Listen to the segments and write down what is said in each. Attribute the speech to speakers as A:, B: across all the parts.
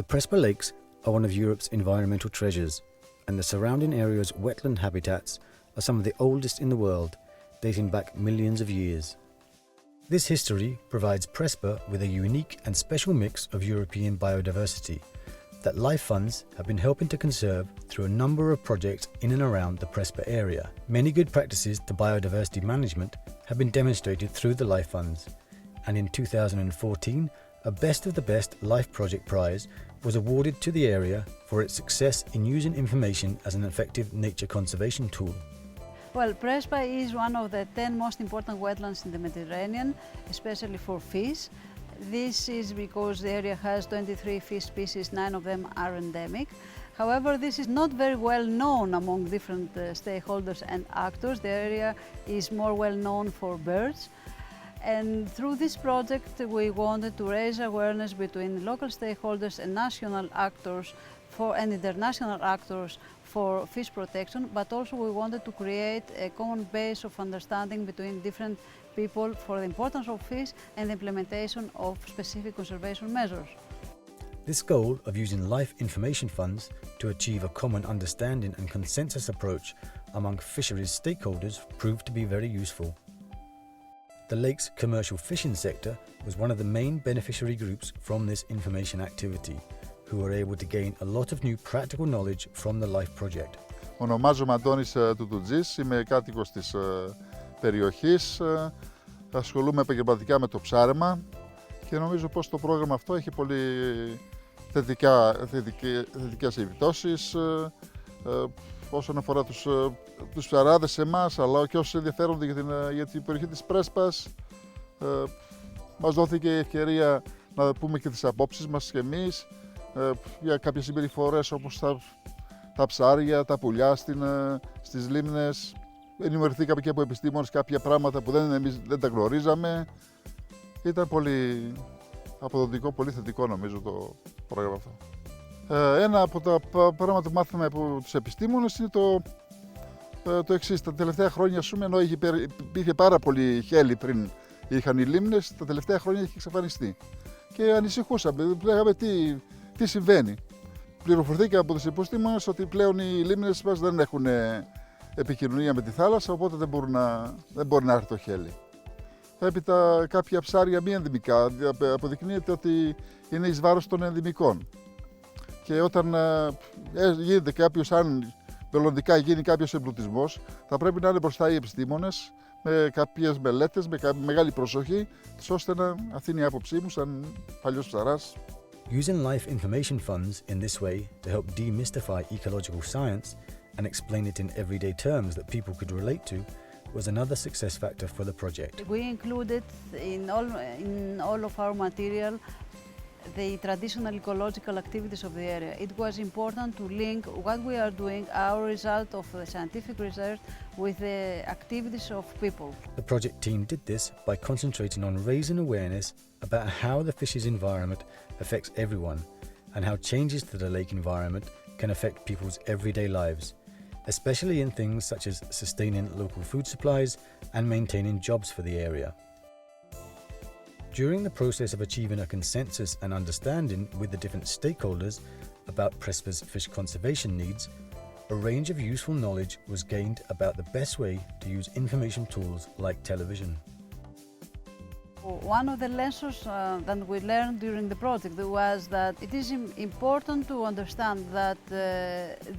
A: Prespa lakes are one of Europe's environmental treasures, and the surrounding area's wetland habitats are some of the oldest in the world, dating back millions of years. This history provides Prespa with a unique and special mix of European biodiversity that Life Funds have been helping to conserve through a number of projects in and around the Prespa area. Many good practices to biodiversity management have been demonstrated through the Life Funds, and in 2014, a Best of the Best Life Project Prize was awarded to the area for its success in using information as an effective nature conservation tool.
B: Well, Prespa is one of the 10 most important wetlands in the Mediterranean, especially for fish. This is because the area has 23 fish species, 9 of them are endemic. However, this is not very well known among different stakeholders and actors. The area is more well known for birds. And through this project, we wanted to raise awareness between local stakeholders and national actors and international actors for fish protection, but also we wanted to create a common base of understanding between different people for the importance of fish and the implementation of specific conservation measures.
A: This goal of using life information funds to achieve a common understanding and consensus approach among fisheries stakeholders proved to be very useful. The lake's commercial fishing sector was one of the main beneficiary groups from this information activity, who were able to gain a lot of new practical knowledge from the LIFE project.
C: Ονομάζομαι Αντώνης Τουτουτζής, είμαι κάτοικος της περιοχής, ασχολούμαι επαγγελματικά με το ψάρεμα και νομίζω πως το πρόγραμμα αυτό έχει πολύ θετικές επιπτώσεις όσον αφορά τους ψαράδες σε εμάς, αλλά και όσοι ενδιαφέρονται για την περιοχή της Πρέσπας. Μας δόθηκε η ευκαιρία να πούμε και τις απόψεις μας και εμείς για κάποιες συμπεριφορές όπως τα ψάρια, τα πουλιά στις λίμνες. Ενημερωθήκαμε και από επιστήμονες κάποια πράγματα που εμείς δεν τα γνωρίζαμε. Ήταν πολύ αποδοτικό, πολύ θετικό νομίζω το πρόγραμμα αυτό. Ένα από τα πράγματα που μάθαμε από τους επιστήμονες είναι το εξής. Τα τελευταία χρόνια, ενώ υπήρχε πάρα πολύ χέλη πριν είχαν οι λίμνες, τα τελευταία χρόνια έχει εξαφανιστεί. Και ανησυχούσαμε, λέγαμε τι συμβαίνει. Πληροφορθήκαμε από τους επιστήμονες ότι πλέον οι λίμνες μας δεν έχουν επικοινωνία με τη θάλασσα, οπότε δεν μπορεί να έρθει το χέλη. Έπειτα κάποια ψάρια μη ενδυμικά, αποδεικνύεται ότι είναι εις βάρος των ενδυμικών. Και όταν γίνεται κάποιος, αν μελλοντικά γίνει κάποιος εμπλουτισμός, θα πρέπει να είναι μπροστά οι επιστήμονες με κάποιες μελέτες, με μεγάλη προσοχή, ώστε να αυτή είναι η άποψή μου σαν παλιός ψαράς.
A: Using life information funds in this way to help demystify ecological science and explain it in everyday terms that people could relate to was another success factor for the project.
B: We included in all of our material the traditional ecological activities of the area. It was important to link what we are doing, our result of the scientific research, with the activities of people.
A: The project team did this by concentrating on raising awareness about how the fish's environment affects everyone and how changes to the lake environment can affect people's everyday lives, especially in things such as sustaining local food supplies and maintaining jobs for the area. During the process of achieving a consensus and understanding with the different stakeholders about Prespa's fish conservation needs, a range of useful knowledge was gained about the best way to use information tools like television.
B: One of the lessons that we learned during the project was that it is important to understand that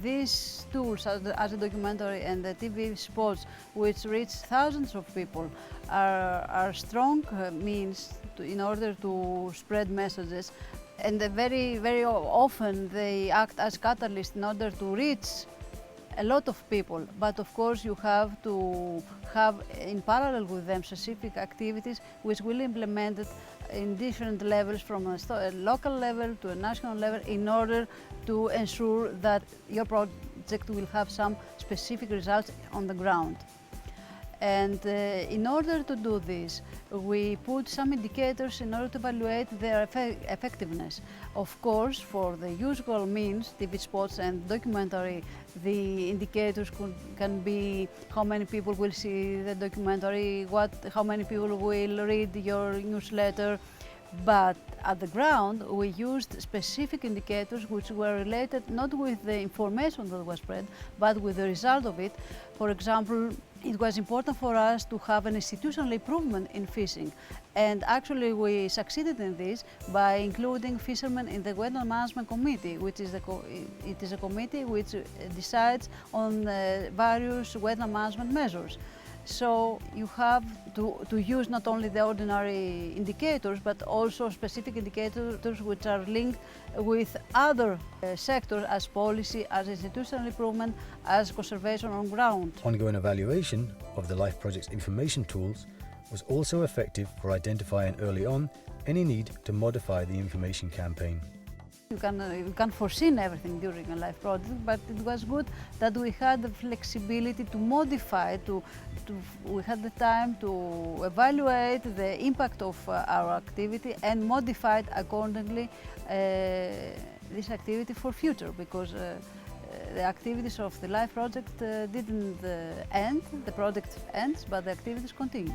B: these tools, as a documentary and the TV spots, which reach thousands of people, are strong means in order to spread messages, and very often they act as catalysts in order to reach a lot of people. But of course you have to have in parallel with them specific activities which will be implemented in different levels, from a local level to a national level, in order to ensure that your project will have some specific results on the ground. And in order to do this, we put some indicators in order to evaluate their effectiveness. Of course, for the usual means, TV spots and documentary, the indicators can be how many people will see the documentary, how many people will read your newsletter. But at the ground, we used specific indicators which were related not with the information that was spread, but with the result of it. For example, it was important for us to have an institutional improvement in fishing. And actually we succeeded in this by including fishermen in the Wetland Management Committee, which is it is a committee which decides on various wetland management measures. So you have to use not only the ordinary indicators, but also specific indicators which are linked with other sectors as policy, as institutional improvement, as conservation on ground.
A: Ongoing evaluation of the LIFE project's information tools was also effective for identifying early on any need to modify the information campaign.
B: You can't foresee everything during a LIFE project, but it was good that we had the flexibility to modify, we had the time to evaluate the impact of our activity and modify it accordingly this activity for future, because the activities of the LIFE project didn't end, the project ends, but the activities continue.